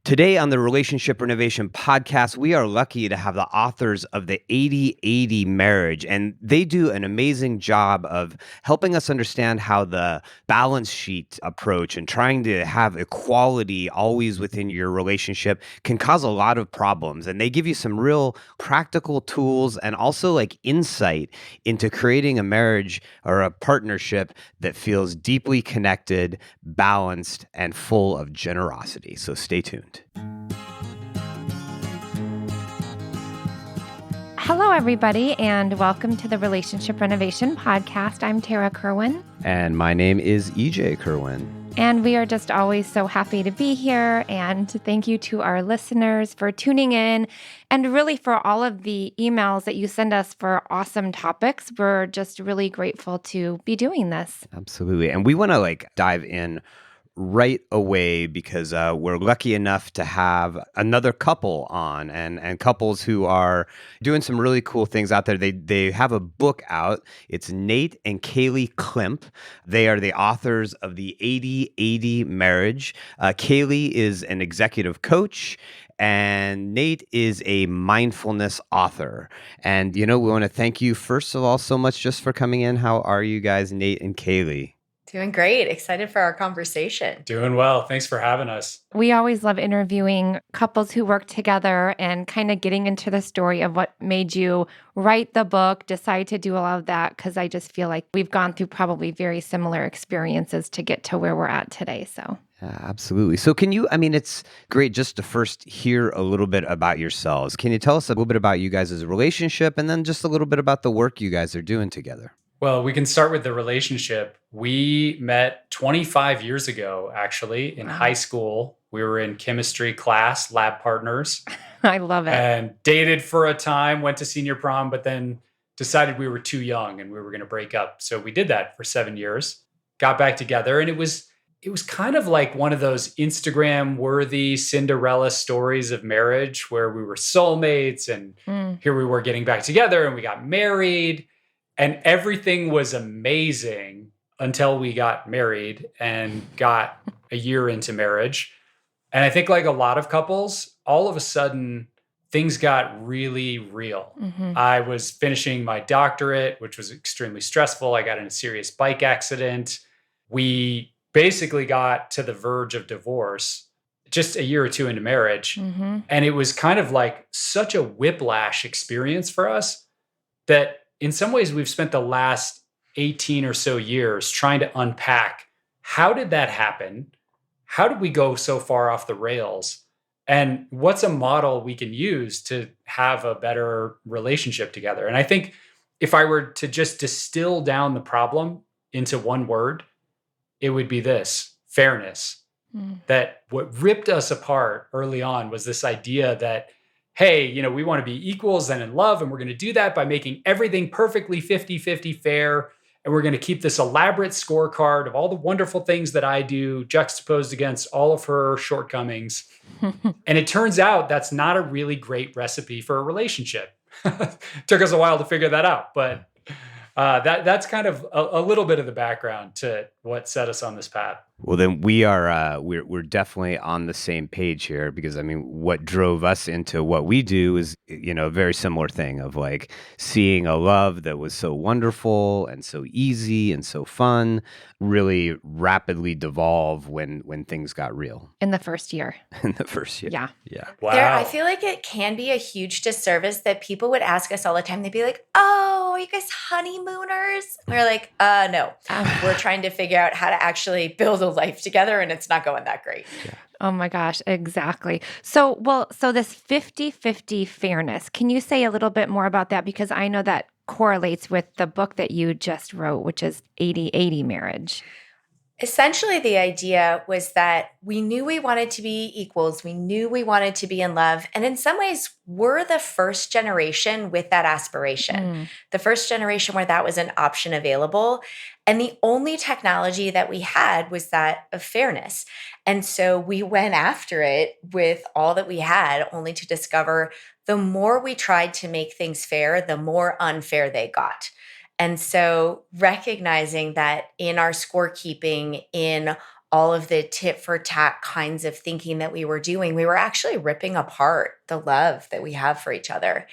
Today on the Relationship Renovation podcast, we are lucky to have the authors of the 80/80 marriage, and they do an amazing job of helping us understand how the balance sheet approach and trying to have equality always within your relationship can cause a lot of problems. And they give you some real practical tools and also like insight into creating a marriage or a partnership that feels deeply connected, balanced, and full of generosity. So stay tuned. Hello, everybody, and welcome to the Relationship Renovation podcast. I'm Tarah Kerwin. And my name is EJ Kerwin. And we are just always so happy to be here. And thank you to our listeners for tuning in and really for all of the emails that you send us for awesome topics. We're just really grateful to be doing this. Absolutely. And we want to dive in right away because we're lucky enough to have another couple on and couples who are doing some really cool things out there. They have a book out. It's Nate and Kaley Klemp. They are the authors of the 80/80 marriage. Kaley is an executive coach and Nate is a mindfulness author. And, we want to thank you, first of all, so much just for coming in. How are you guys, Nate and Kaley? Doing great. Excited for our conversation. Doing well. Thanks for having us. We always love interviewing couples who work together and kind of getting into the story of what made you write the book, decide to do all of that, because I just feel like we've gone through probably very similar experiences to get to where we're at today. So. Yeah, absolutely. So it's great just to first hear a little bit about yourselves. Can you tell us a little bit about you guys' relationship and then just a little bit about the work you guys are doing together? Well, we can start with the relationship. We met 25 years ago, actually, in high school. We were in chemistry class, lab partners. I love it. And dated for a time, went to senior prom, but then decided we were too young and we were going to break up. So we did that for 7 years, got back together. And it was kind of like one of those Instagram-worthy Cinderella stories of marriage where we were soulmates and here we were getting back together and we got married. And everything was amazing until we got married and got a year into marriage. And I think like a lot of couples, all of a sudden, things got really real. Mm-hmm. I was finishing my doctorate, which was extremely stressful. I got in a serious bike accident. We basically got to the verge of divorce just a year or two into marriage. Mm-hmm. And it was kind of like such a whiplash experience for us that in some ways, we've spent the last 18 or so years trying to unpack how did that happen? How did we go so far off the rails? And what's a model we can use to have a better relationship together? And I think if I were to just distill down the problem into one word, it would be this: fairness. That what ripped us apart early on was this idea that, hey, we want to be equals and in love, and we're going to do that by making everything perfectly 50-50 fair. And we're going to keep this elaborate scorecard of all the wonderful things that I do juxtaposed against all of her shortcomings. And it turns out that's not a really great recipe for a relationship. Took us a while to figure that out, but that's kind of a little bit of the background to what set us on this path. Well, then we're definitely on the same page here because what drove us into what we do is a very similar thing of like seeing a love that was so wonderful and so easy and so fun really rapidly devolve when things got real. In the first year. Yeah. Wow. I feel like it can be a huge disservice that people would ask us all the time. They'd be like, "Oh, are you guys honeymooners?" We're like, no. We're trying to figure out how to actually build a life together, and it's not going that great. Yeah. Oh my gosh, exactly. So this 50-50 fairness, can you say a little bit more about that? Because I know that correlates with the book that you just wrote, which is 80/80 marriage. Essentially, the idea was that we knew we wanted to be equals. We knew we wanted to be in love. And in some ways, we're the first generation with that aspiration, the first generation where that was an option available. And the only technology that we had was that of fairness. And so we went after it with all that we had, only to discover the more we tried to make things fair, the more unfair they got. And so recognizing that in our scorekeeping, in all of the tit for tat kinds of thinking that we were doing, we were actually ripping apart the love that we have for each other.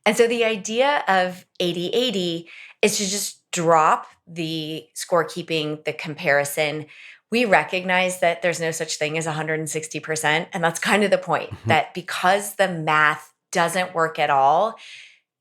And so the idea of 80-80 is to just drop the scorekeeping, the comparison. We recognize that there's no such thing as 160%. And that's kind of the point, that because the math doesn't work at all,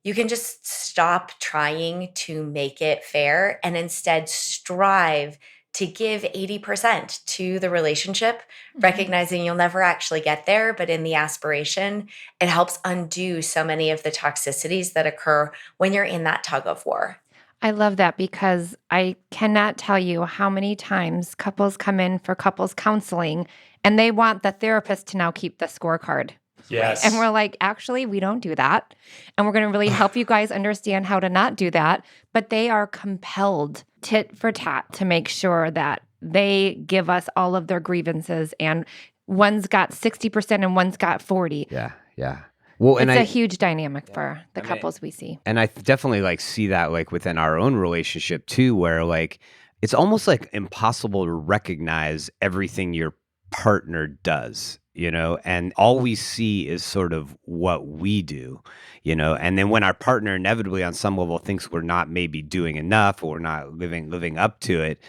you can just stop trying to make it fair and instead strive to give 80% to the relationship, recognizing you'll never actually get there, but in the aspiration, it helps undo so many of the toxicities that occur when you're in that tug of war. I love that because I cannot tell you how many times couples come in for couples counseling and they want the therapist to now keep the scorecard. Yes. And we're like, actually, we don't do that. And we're going to really help you guys understand how to not do that. But they are compelled tit for tat to make sure that they give us all of their grievances. And one's got 60% and one's got 40. Yeah. Yeah. Well, It's a huge dynamic for the couples we see. And I definitely like see that like within our own relationship too, where like it's almost like impossible to recognize everything your partner does, and all we see is sort of what we do, and then when our partner inevitably on some level thinks we're not maybe doing enough or we're not living up to it,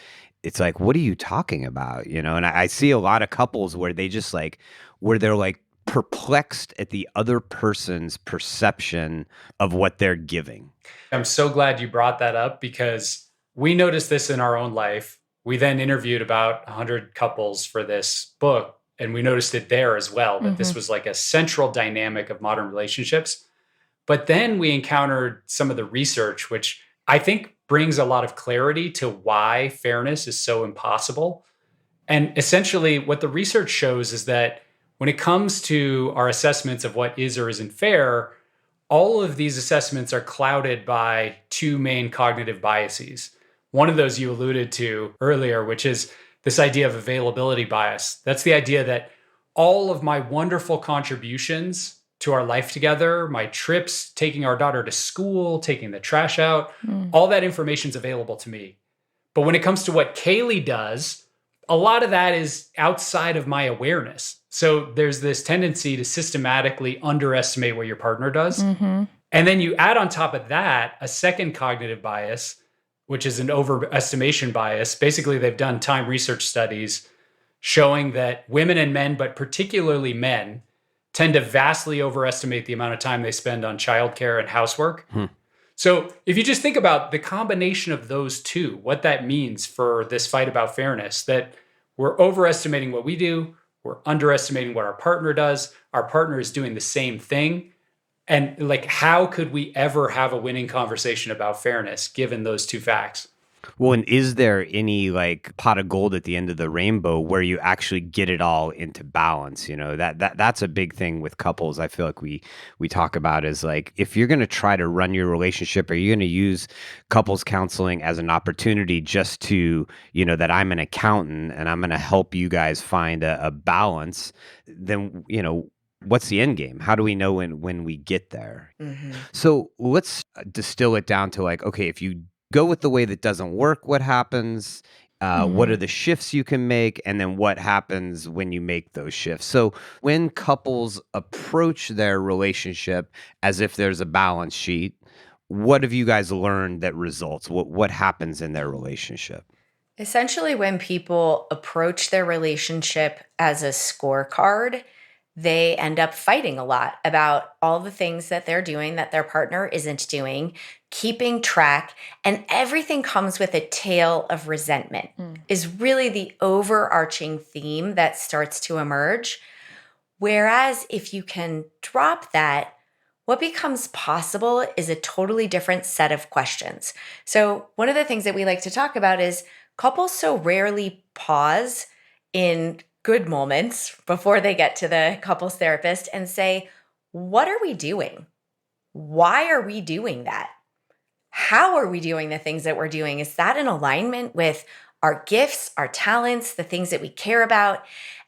it's like, what are you talking about? And I see a lot of couples where they just like, where they're like perplexed at the other person's perception of what they're giving. I'm so glad you brought that up because we noticed this in our own life. We then interviewed about 100 couples for this book, and we noticed it there as well, that this was like a central dynamic of modern relationships. But then we encountered some of the research, which I think brings a lot of clarity to why fairness is so impossible. And essentially, what the research shows is that when it comes to our assessments of what is or isn't fair, all of these assessments are clouded by two main cognitive biases. One of those you alluded to earlier, which is this idea of availability bias. That's the idea that all of my wonderful contributions to our life together, my trips, taking our daughter to school, taking the trash out, all that information is available to me. But when it comes to what Kaley does, a lot of that is outside of my awareness. So there's this tendency to systematically underestimate what your partner does. And then you add on top of that a second cognitive bias, which is an overestimation bias. Basically, they've done time research studies showing that women and men, but particularly men, tend to vastly overestimate the amount of time they spend on childcare and housework. So if you just think about the combination of those two, what that means for this fight about fairness, that we're overestimating what we do, we're underestimating what our partner does, our partner is doing the same thing. And like, how could we ever have a winning conversation about fairness given those two facts? Well, and is there any like pot of gold at the end of the rainbow where you actually get it all into balance? That's a big thing with couples. I feel like we talk about is like, if you're going to try to run your relationship, are you going to use couples counseling as an opportunity just to, that I'm an accountant and I'm going to help you guys find a balance? Then, what's the end game? How do we know when we get there? So let's distill it down to like, okay, if you go with the way that doesn't work, what happens? What are the shifts you can make? And then what happens when you make those shifts? So when couples approach their relationship as if there's a balance sheet, what have you guys learned that results? What happens in their relationship? Essentially, when people approach their relationship as a scorecard, they end up fighting a lot about all the things that they're doing that their partner isn't doing, keeping track, and everything comes with a tale of resentment is really the overarching theme that starts to emerge. Whereas if you can drop that, what becomes possible is a totally different set of questions. So one of the things that we like to talk about is couples so rarely pause in good moments before they get to the couples therapist and say, what are we doing? Why are we doing that? How are we doing the things that we're doing? Is that in alignment with our gifts, our talents, the things that we care about?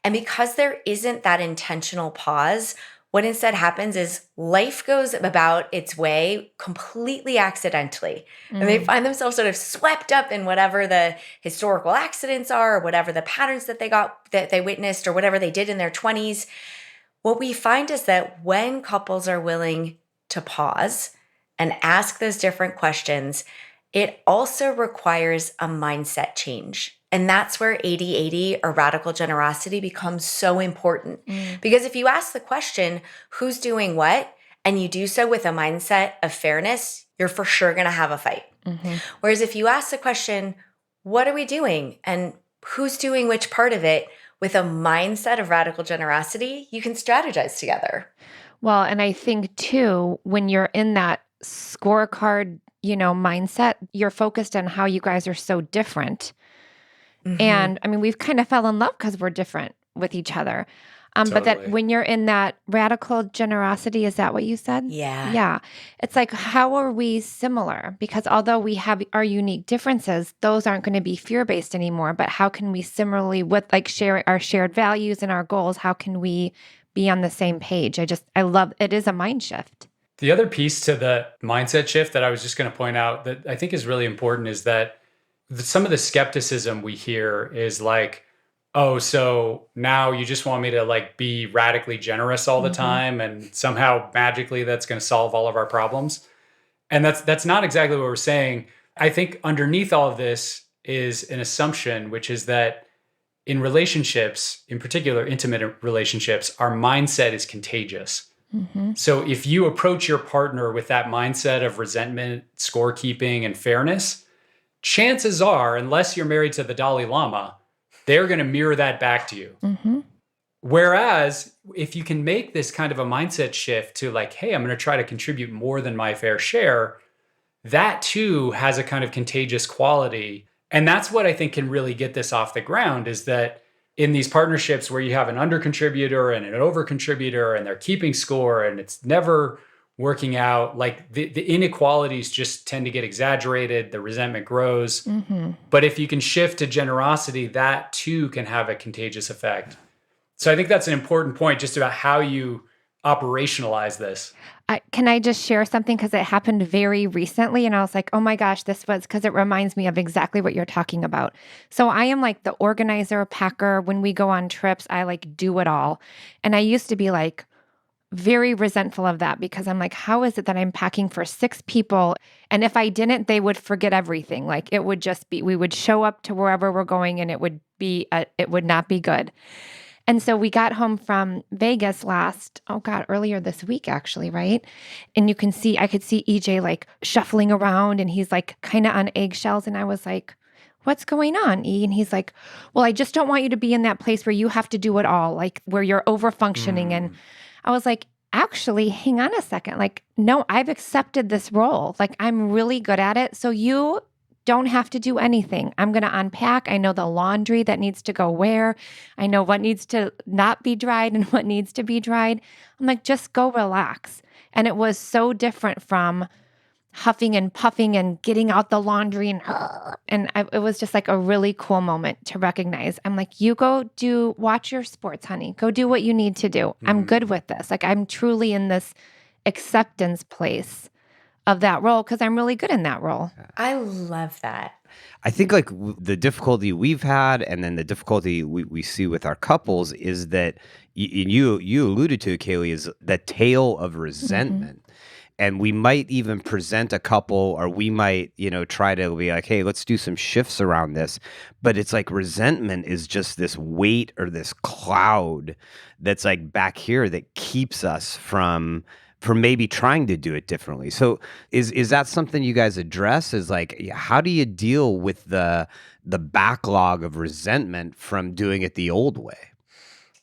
And because there isn't that intentional pause, what instead happens is life goes about its way completely accidentally. And they find themselves sort of swept up in whatever the historical accidents are, or whatever the patterns that they witnessed, or whatever they did in their 20s. What we find is that when couples are willing to pause and ask those different questions, it also requires a mindset change. And that's where 80-80 or radical generosity becomes so important. Because if you ask the question, who's doing what, and you do so with a mindset of fairness, you're for sure going to have a fight. Whereas if you ask the question, what are we doing, and who's doing which part of it, with a mindset of radical generosity, you can strategize together. Well, and I think too, when you're in that scorecard, mindset, you're focused on how you guys are so different. And I mean, we've kind of fell in love because we're different with each other. But that when you're in that radical generosity, is that what you said? Yeah. Yeah. It's like, how are we similar? Because although we have our unique differences, those aren't going to be fear-based anymore. But how can we similarly, with like share our shared values and our goals, how can we be on the same page? I love, it is a mind shift. The other piece to the mindset shift that I was just going to point out that I think is really important is that some of the skepticism we hear is like, oh, so now you just want me to like be radically generous all the time and somehow magically that's going to solve all of our problems. And that's not exactly what we're saying. I think underneath all of this is an assumption, which is that in relationships, in particular intimate relationships, our mindset is contagious. So if you approach your partner with that mindset of resentment, scorekeeping, and fairness, chances are, unless you're married to the Dalai Lama, they're going to mirror that back to you. Whereas if you can make this kind of a mindset shift to like, hey, I'm going to try to contribute more than my fair share, that too has a kind of contagious quality. And that's what I think can really get this off the ground, is that in these partnerships where you have an under contributor and an over contributor and they're keeping score and it's never working out, like the inequalities just tend to get exaggerated, the resentment grows. But if you can shift to generosity, that too can have a contagious effect. So I think that's an important point just about how you operationalize this. Can I just share something? Because it happened very recently. And I was like, oh my gosh, because it reminds me of exactly what you're talking about. So I am like the organizer, packer. When we go on trips, I like do it all. And I used to be like very resentful of that because I'm like, how is it that I'm packing for 6 people? And if I didn't, they would forget everything. Like it would just be, we would show up to wherever we're going and it would not be good. And so we got home from Vegas earlier this week, actually, right? And I could see EJ like shuffling around and he's like kind of on eggshells. And I was like, what's going on, E? And he's like, well, I just don't want you to be in that place where you have to do it all, like where you're overfunctioning. And I was like, actually, hang on a second. Like, no, I've accepted this role. Like, I'm really good at it. So you don't have to do anything. I'm going to unpack. I know the laundry that needs to go where. I know what needs to not be dried and what needs to be dried. I'm like, just go relax. And it was so different from huffing and puffing and getting out the laundry it was just like a really cool moment to recognize. I'm like, you go watch your sports, honey. Go do what you need to do. I'm good with this. Like I'm truly in this acceptance place of that role because I'm really good in that role. I love that. I think like the difficulty we've had and then the difficulty we see with our couples is that you alluded to, Kaley, is the tale of resentment. And we might even present a couple or we might, try to be like, hey, let's do some shifts around this. But it's like resentment is just this weight or this cloud that's like back here that keeps us from maybe trying to do it differently. So is that something you guys address? Is like, how do you deal with the backlog of resentment from doing it the old way?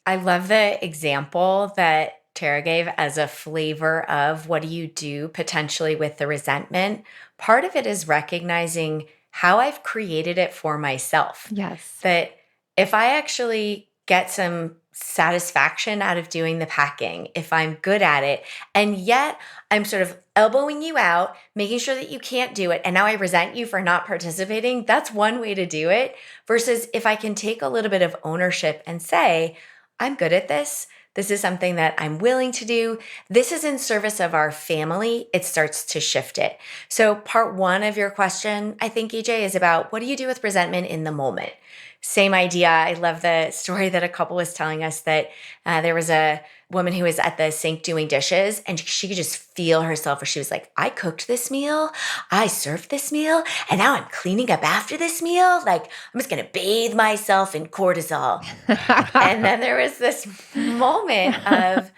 I love the example that Tarah gave as a flavor of what do you do potentially with the resentment. Part of it is recognizing how I've created it for myself. Yes. That if I actually get some satisfaction out of doing the packing, if I'm good at it, and yet I'm sort of elbowing you out, making sure that you can't do it, and now I resent you for not participating, that's one way to do it. Versus if I can take a little bit of ownership and say, I'm good at this. This is something that I'm willing to do. This is in service of our family. It starts to shift it. So part one of your question, I think, EJ, is about what do you do with resentment in the moment? Same idea. I love the story that a couple was telling us that there was a woman who was at the sink doing dishes and she could just feel herself where she was like, I cooked this meal, I served this meal, and now I'm cleaning up after this meal. Like, I'm just going to bathe myself in cortisol. And then there was this moment of,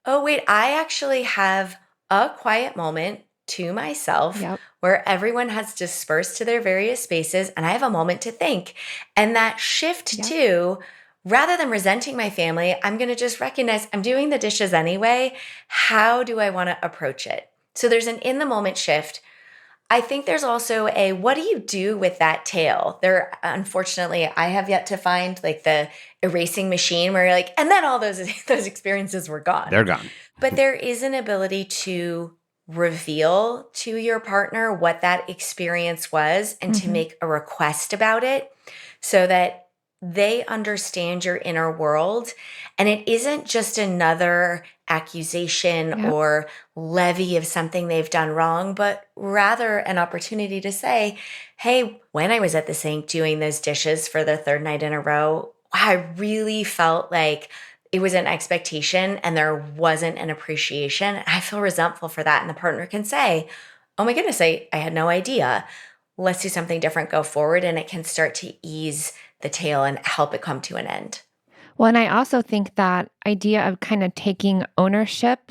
oh, wait, I actually have a quiet moment to myself where everyone has dispersed to their various spaces and I have a moment to think. And that shift too, rather than resenting my family, I'm going to just recognize I'm doing the dishes anyway. How do I want to approach it? So there's an in the moment shift. I think there's also a what do you do with that tail? There, unfortunately, I have yet to find like the erasing machine where you're like, and then all those experiences were gone. They're gone. But there is an ability to reveal to your partner what that experience was and to make a request about it so that they understand your inner world. And it isn't just another accusation or levy of something they've done wrong, but rather an opportunity to say, hey, when I was at the sink doing those dishes for the third night in a row, I really felt like it was an expectation and there wasn't an appreciation. I feel resentful for that. And the partner can say, oh my goodness, I had no idea. Let's do something different, go forward. And it can start to ease the tail and help it come to an end. Well, and I also think that idea of kind of taking ownership.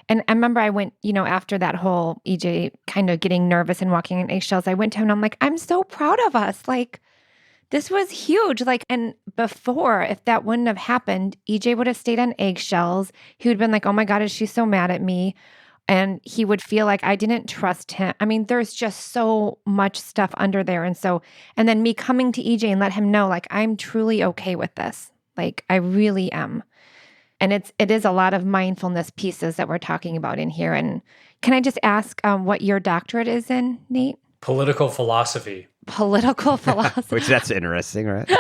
And I remember I went, after that whole EJ kind of getting nervous and walking in eggshells, I went to him and I'm like, I'm so proud of us. Like, this was huge. Like, and before, if that wouldn't have happened, EJ would have stayed on eggshells. He would have been like, oh my God, is she so mad at me? And he would feel like I didn't trust him. I mean, there's just so much stuff under there. And then me coming to EJ and let him know, like, I'm truly okay with this. Like, I really am. And it is a lot of mindfulness pieces that we're talking about in here. And can I just ask what your doctorate is in, Nate? Political philosophy. Political philosophy. Which that's interesting, right?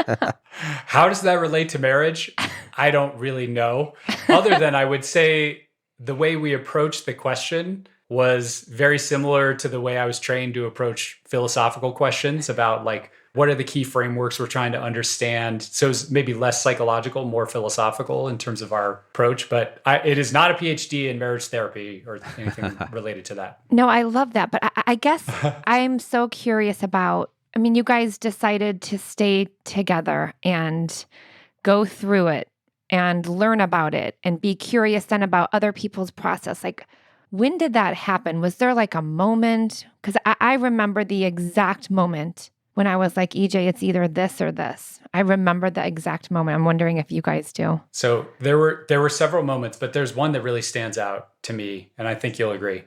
How does that relate to marriage? I don't really know. Other than I would say the way we approached the question was very similar to the way I was trained to approach philosophical questions about like, what are the key frameworks we're trying to understand? So it's maybe less psychological, more philosophical in terms of our approach. But it is not a PhD in marriage therapy or anything related to that. No, I love that. But I guess I'm so curious about, you guys decided to stay together and go through it and learn about it and be curious then about other people's process. Like, when did that happen? Was there like a moment? Because I remember the exact moment when I was like, EJ, it's either this or this. I remember the exact moment. I'm wondering if you guys do. So there were several moments, but there's one that really stands out to me, and I think you'll agree.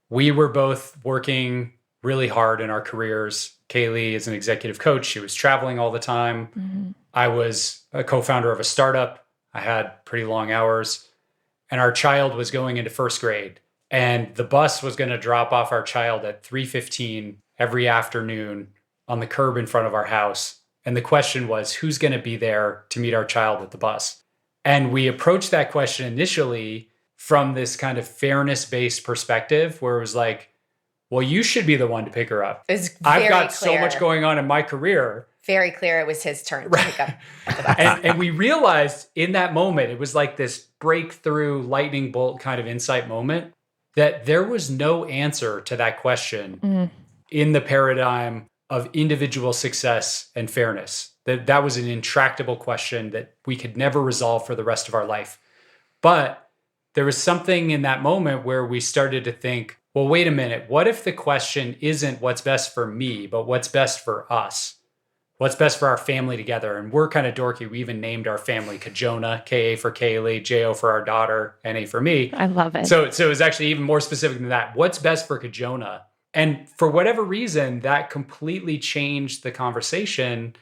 We were both working really hard in our careers. Kaley is an executive coach. She was traveling all the time. Mm-hmm. I was a co-founder of a startup. I had pretty long hours, and our child was going into first grade. And the bus was going to drop off our child at 3:15 every afternoon on the curb in front of our house. And the question was, who's going to be there to meet our child at the bus? And we approached that question initially from this kind of fairness-based perspective where it was like, well, you should be the one to pick her up. I've got so much going on in my career. Very clear it was his turn to pick up at the bus. And we realized in that moment, it was like this breakthrough lightning bolt kind of insight moment that there was no answer to that question in the paradigm of individual success and fairness. That was an intractable question that we could never resolve for the rest of our life. But there was something in that moment where we started to think, well, wait a minute. What if the question isn't what's best for me, but what's best for us? What's best for our family together? And we're kind of dorky. We even named our family Kajona, K-A for Kaley, J-O for our daughter, N-A for me. I love it. So it was actually even more specific than that. What's best for Kajona? And for whatever reason, that completely changed the conversation.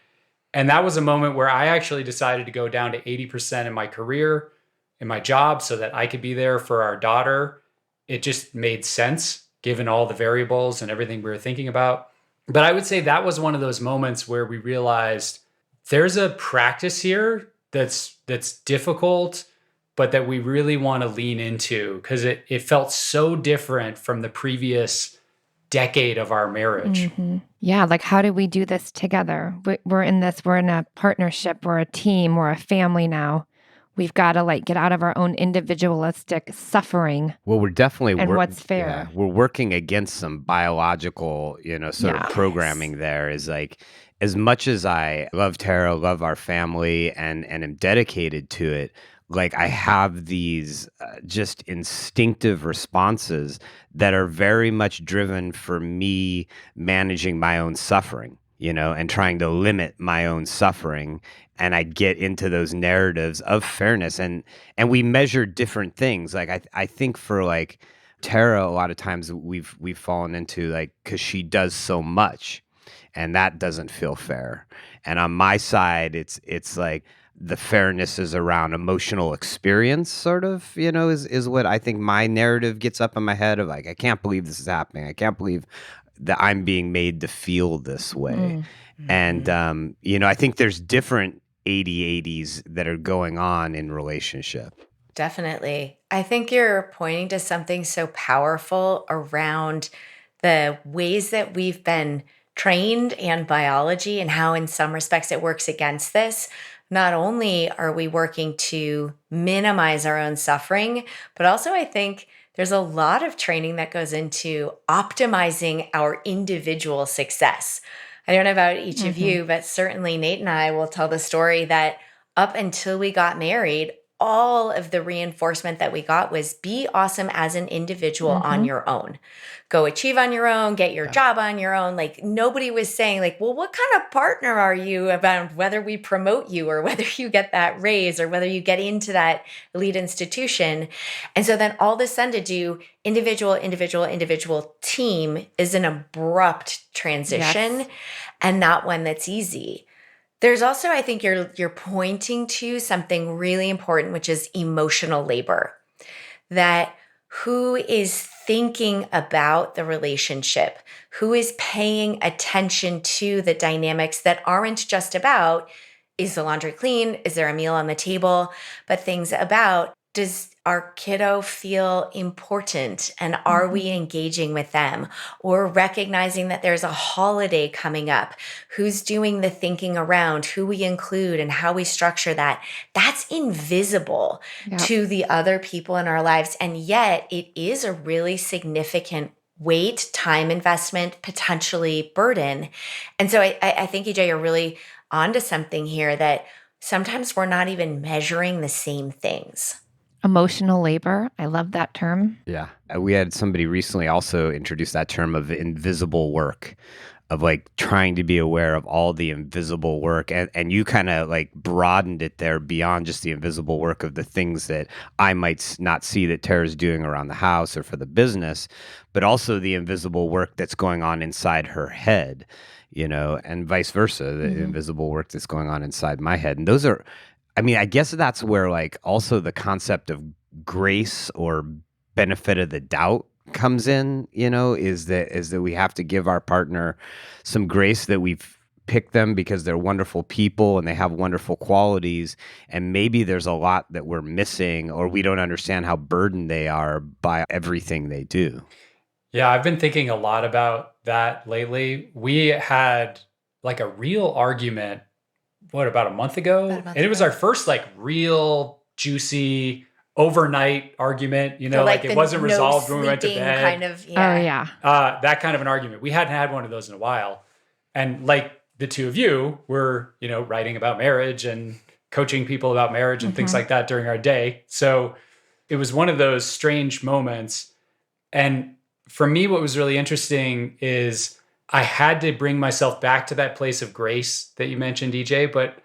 And that was a moment where I actually decided to go down to 80% in my career, in my job, so that I could be there for our daughter. It just made sense, given all the variables and everything we were thinking about. But I would say that was one of those moments where we realized there's a practice here that's difficult, but that we really want to lean into because it felt so different from the previous decade of our marriage. Yeah, like how do we do this together? We're in this, we're in a partnership, we're a team, we're a family now. We've got to like get out of our own individualistic suffering. Well, we're definitely and what's fair. Yeah, we're working against some biological, sort of programming there. Is like, as much as I love Tarah, love our family, and am dedicated to it, like I have these just instinctive responses that are very much driven for me managing my own suffering, and trying to limit my own suffering. And I get into those narratives of fairness, and we measure different things. Like I think for like Tara, a lot of times we've fallen into like, because she does so much, and that doesn't feel fair. And on my side, it's like the fairness is around emotional experience, sort of, is what I think my narrative gets up in my head of like, I can't believe this is happening. I can't believe that I'm being made to feel this way. And, I think there's different 80/80s that are going on in relationship. Definitely. I think you're pointing to something so powerful around the ways that we've been trained and biology and how in some respects it works against this. Not only are we working to minimize our own suffering, but also I think there's a lot of training that goes into optimizing our individual success. I don't know about each of you, but certainly Nate and I will tell the story that up until we got married, all of the reinforcement that we got was be awesome as an individual on your own. Go achieve on your own, get your job on your own. Like nobody was saying like, well, what kind of partner are you about whether we promote you or whether you get that raise or whether you get into that elite institution. And so then all of a sudden to do individual team is an abrupt transition and not one that's easy. There's also, I think you're pointing to something really important, which is emotional labor. That who is thinking about the relationship, who is paying attention to the dynamics that aren't just about, is the laundry clean? Is there a meal on the table? But things about, does our kiddo feel important and are we engaging with them, or recognizing that there's a holiday coming up? Who's doing the thinking around who we include and how we structure that? That's invisible to the other people in our lives. And yet it is a really significant weight, time investment, potentially burden. And so I think, EJ, you're really onto something here that sometimes we're not even measuring the same things. Emotional labor. I love that term. Yeah. We had somebody recently also introduce that term of invisible work, of like trying to be aware of all the invisible work. And you kind of like broadened it there beyond just the invisible work of the things that I might not see that Tara's doing around the house or for the business, but also the invisible work that's going on inside her head, and vice versa, the invisible work that's going on inside my head. And those are, I guess that's where like also the concept of grace or benefit of the doubt comes in, is that we have to give our partner some grace that we've picked them because they're wonderful people and they have wonderful qualities. And maybe there's a lot that we're missing, or we don't understand how burdened they are by everything they do. Yeah, I've been thinking a lot about that lately. We had like a real argument about a month ago? And it was our first like real juicy overnight argument, So, like it wasn't resolved when we went to sleeping bed. kind of, Oh, yeah. That kind of an argument. We hadn't had one of those in a while. And like the two of you were, writing about marriage and coaching people about marriage and things like that during our day. So it was one of those strange moments. And for me, what was really interesting is I had to bring myself back to that place of grace that you mentioned, EJ, but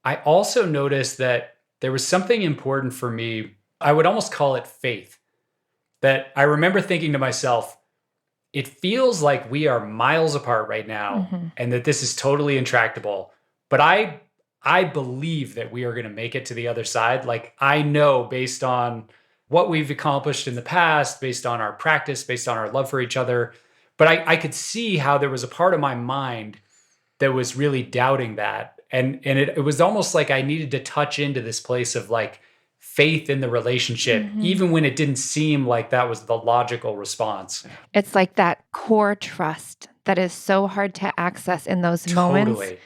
I also noticed that there was something important for me. I would almost call it faith. That I remember thinking to myself, it feels like we are miles apart right now and that this is totally intractable. But I believe that we are going to make it to the other side. Like I know based on what we've accomplished in the past, based on our practice, based on our love for each other. But I could see how there was a part of my mind that was really doubting that. And it was almost like I needed to touch into this place of like, faith in the relationship, even when it didn't seem like that was the logical response. It's like that core trust that is so hard to access in those moments. Totally.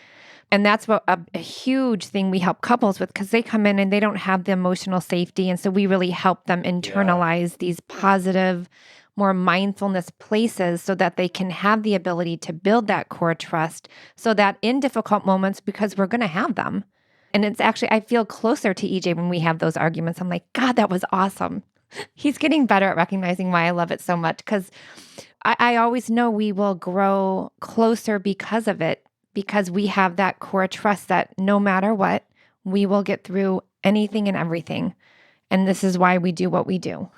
And that's what a huge thing we help couples with, because they come in and they don't have the emotional safety. And so we really help them internalize these positive, more mindfulness places so that they can have the ability to build that core trust so that in difficult moments, because we're going to have them. And it's actually, I feel closer to EJ when we have those arguments. I'm like, God, that was awesome. He's getting better at recognizing why I love it so much, because I always know we will grow closer because of it, because we have that core trust that no matter what, we will get through anything and everything. And this is why we do what we do.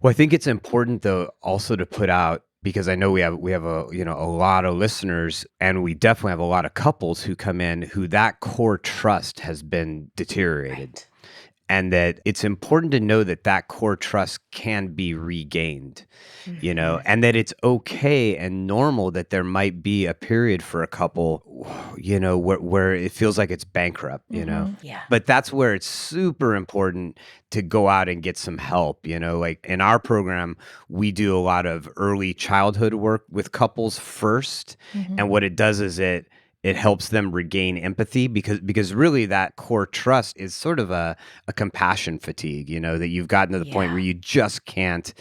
Well, I think it's important though also to put out, because I know we have a a lot of listeners, and we definitely have a lot of couples who come in who that core trust has been deteriorated. Right. And that it's important to know that that core trust can be regained, and that it's okay and normal that there might be a period for a couple, where it feels like it's bankrupt, Yeah. But that's where it's super important to go out and get some help, like in our program, we do a lot of early childhood work with couples first. And what it does is it helps them regain empathy, because really that core trust is sort of a compassion fatigue, that you've gotten to the point where you just can't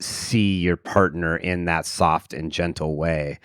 see your partner in that soft and gentle way.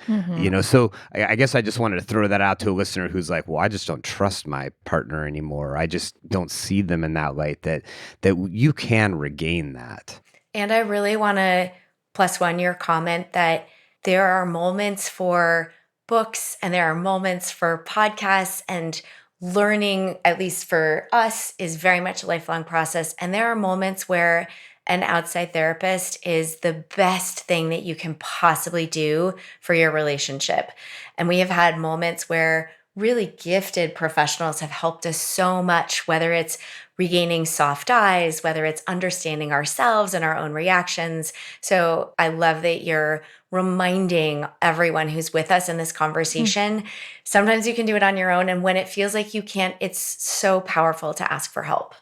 So I guess I just wanted to throw that out to a listener who's like, well, I just don't trust my partner anymore. I just don't see them in that light, that you can regain that. And I really want to plus one your comment that there are moments for books and there are moments for podcasts, and learning, at least for us, is very much a lifelong process. And there are moments where an outside therapist is the best thing that you can possibly do for your relationship. And we have had moments where really gifted professionals have helped us so much, whether it's regaining soft eyes, whether it's understanding ourselves and our own reactions. So I love that you're reminding everyone who's with us in this conversation. Sometimes you can do it on your own. And when it feels like you can't, it's so powerful to ask for help.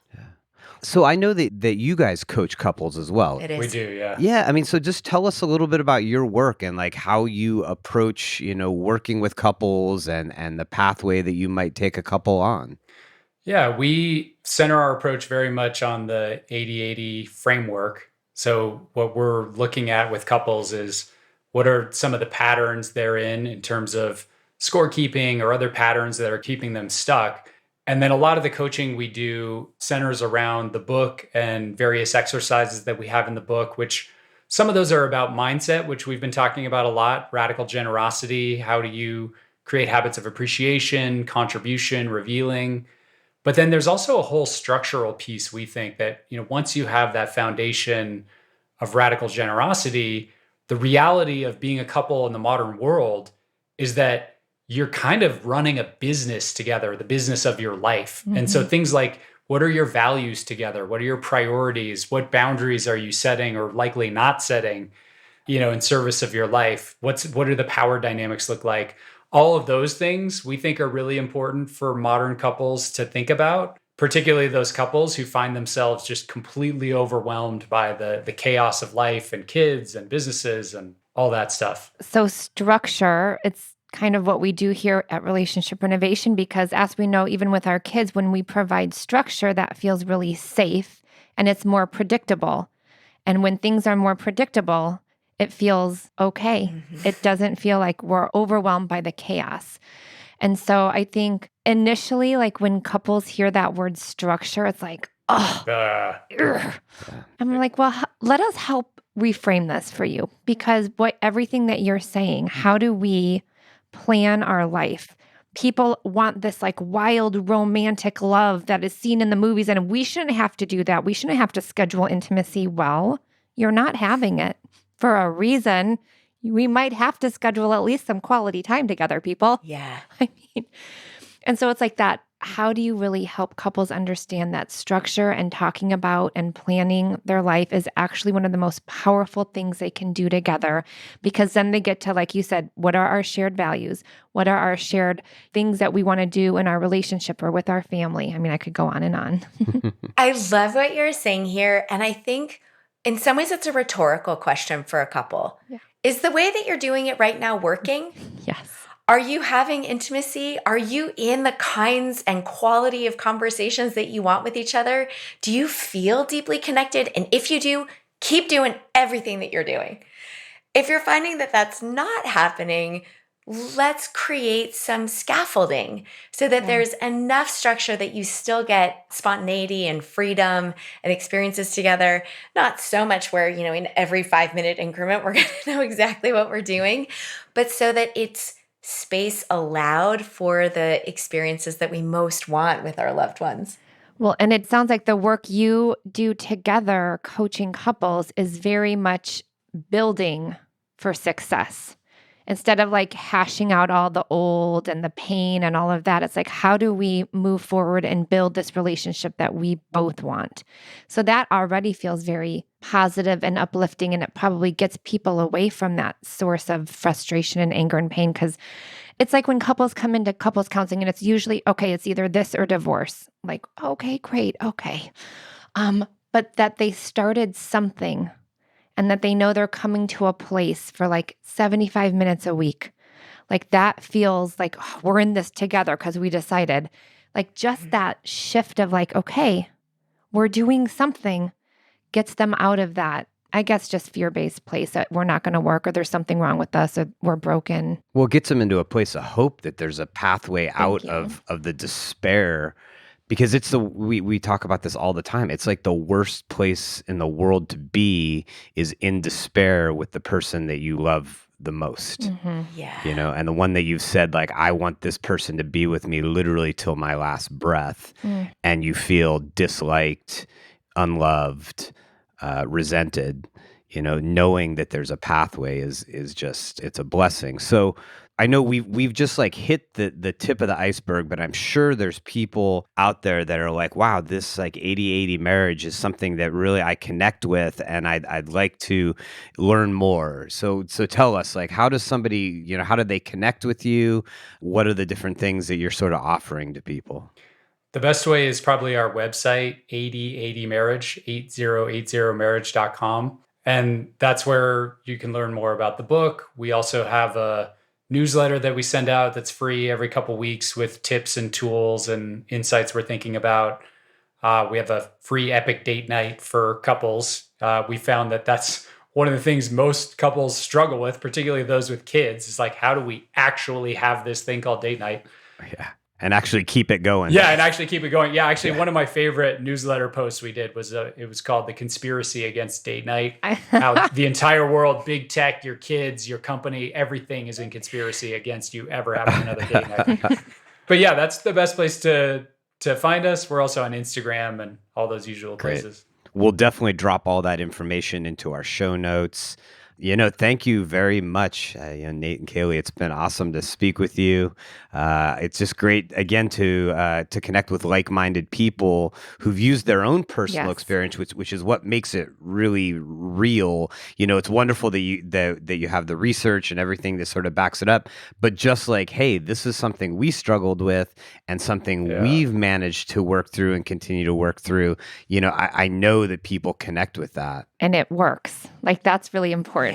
So I know that you guys coach couples as well. It is. We do, yeah. Yeah, I mean, so just tell us a little bit about your work and like how you approach, working with couples and the pathway that you might take a couple on. Yeah, we center our approach very much on the 80-80 framework. So what we're looking at with couples is what are some of the patterns they're in terms of scorekeeping or other patterns that are keeping them stuck. And then a lot of the coaching we do centers around the book and various exercises that we have in the book, which some of those are about mindset, which we've been talking about a lot, radical generosity. How do you create habits of appreciation, contribution, revealing? But then there's also a whole structural piece, we think, that once you have that foundation of radical generosity, the reality of being a couple in the modern world is that you're kind of running a business together, the business of your life. And so things like, what are your values together? What are your priorities? What boundaries are you setting or likely not setting, in service of your life? What do the power dynamics look like? All of those things we think are really important for modern couples to think about, particularly those couples who find themselves just completely overwhelmed by the chaos of life and kids and businesses and all that stuff. So structure, it's kind of what we do here at Relationship Renovation, because as we know, even with our kids, when we provide structure, that feels really safe and it's more predictable. And when things are more predictable, it feels okay. It doesn't feel like we're overwhelmed by the chaos. And so I think initially, like when couples hear that word structure, it's like, oh, and we're like, well, let us help reframe this for you, because everything that you're saying, how do we plan our life? People want this like wild romantic love that is seen in the movies, and we shouldn't have to do that. We shouldn't have to schedule intimacy. Well, you're not having it for a reason. We might have to schedule at least some quality time together, people. Yeah. I mean, and so it's like that how do you really help couples understand that structure and talking about and planning their life is actually one of the most powerful things they can do together? Because then they get to, like you said, what are our shared values? What are our shared things that we want to do in our relationship or with our family? I mean, I could go on and on. I love what you're saying here. And I think in some ways it's a rhetorical question for a couple. Yeah. Is the way that you're doing it right now working? Yes. Are you having intimacy? Are you in the kinds and quality of conversations that you want with each other? Do you feel deeply connected? And if you do, keep doing everything that you're doing. If you're finding that that's not happening, let's create some scaffolding so that there's enough structure that you still get spontaneity and freedom and experiences together. Not so much where, in every 5-minute increment, we're going to know exactly what we're doing, but so that it's space allowed for the experiences that we most want with our loved ones. Well, and it sounds like the work you do together, coaching couples, is very much building for success. Instead of like hashing out all the old and the pain and all of that, it's like, how do we move forward and build this relationship that we both want? So that already feels very positive and uplifting, and it probably gets people away from that source of frustration and anger and pain, because it's like when couples come into couples counseling and it's usually, okay, it's either this or divorce. Like, okay, great, okay. But that they started something, and that they know they're coming to a place for like 75 minutes a week. Like that feels like we're in this together because we decided. Like just that shift of like, okay, we're doing something gets them out of that, I guess, just fear-based place that we're not going to work or there's something wrong with us or we're broken. Well, it gets them into a place of hope that there's a pathway out you. of the despair. Because it's we talk about this all the time. It's like the worst place in the world to be is in despair with the person that you love the most. Mm-hmm. Yeah. And the one that you've said, like, I want this person to be with me literally till my last breath. And you feel disliked, unloved, resented, knowing that there's a pathway is just, it's a blessing. So I know we've just like hit the tip of the iceberg, but I'm sure there's people out there that are like, wow, this like 80-80 marriage is something that really I connect with, and I'd like to learn more. So tell us, like, how does somebody, how do they connect with you? What are the different things that you're sort of offering to people? The best way is probably our website, 8080marriage, 8080marriage.com. And that's where you can learn more about the book. We also have a newsletter that we send out that's free every couple weeks with tips and tools and insights we're thinking about. We have a free epic date night for couples. We found that that's one of the things most couples struggle with, particularly those with kids, is like, how do we actually have this thing called date night? Yeah. And actually keep it going. Yeah, and actually keep it going. Yeah, actually, one of my favorite newsletter posts we did was it was called "The Conspiracy Against Date Night." How the entire world, big tech, your kids, your company, everything is in conspiracy against you ever having another date night. But yeah, that's the best place to find us. We're also on Instagram and all those usual places. We'll definitely drop all that information into our show notes. Thank you very much, Nate and Kaley. It's been awesome to speak with you. It's just great, again, to connect with like-minded people who've used their own personal experience, which is what makes it really real. It's wonderful that you have the research and everything that sort of backs it up. But just like, hey, this is something we struggled with and something we've managed to work through and continue to work through. I know that people connect with that. And it works. Like, that's really important.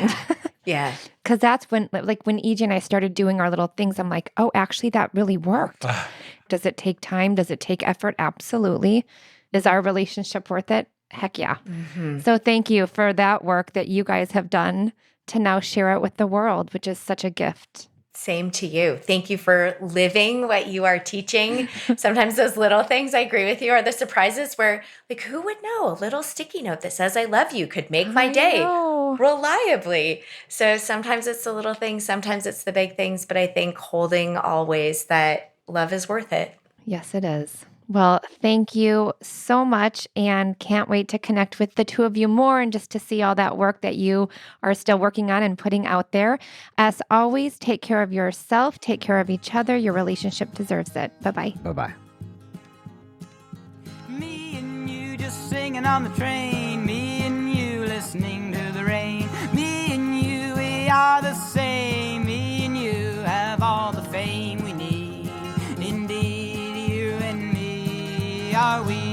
Yeah. Because that's when EJ and I started doing our little things, I'm like, oh, actually, that really worked. Does it take time? Does it take effort? Absolutely. Is our relationship worth it? Heck yeah. Mm-hmm. So thank you for that work that you guys have done to now share it with the world, which is such a gift. Same to you. Thank you for living what you are teaching. Sometimes those little things, I agree with you, are the surprises where, like, who would know? A little sticky note that says, I love you could make my day reliably. So sometimes it's the little things, sometimes it's the big things, but I think holding always that love is worth it. Yes, it is. Well, thank you so much, and can't wait to connect with the two of you more and just to see all that work that you are still working on and putting out there. As always, take care of yourself, take care of each other. Your relationship deserves it. Bye-bye. Bye-bye. singing on the train, me and you listening to the rain. Me and you, we are the same. Me and you have all the fame we need. Indeed, you and me, are we?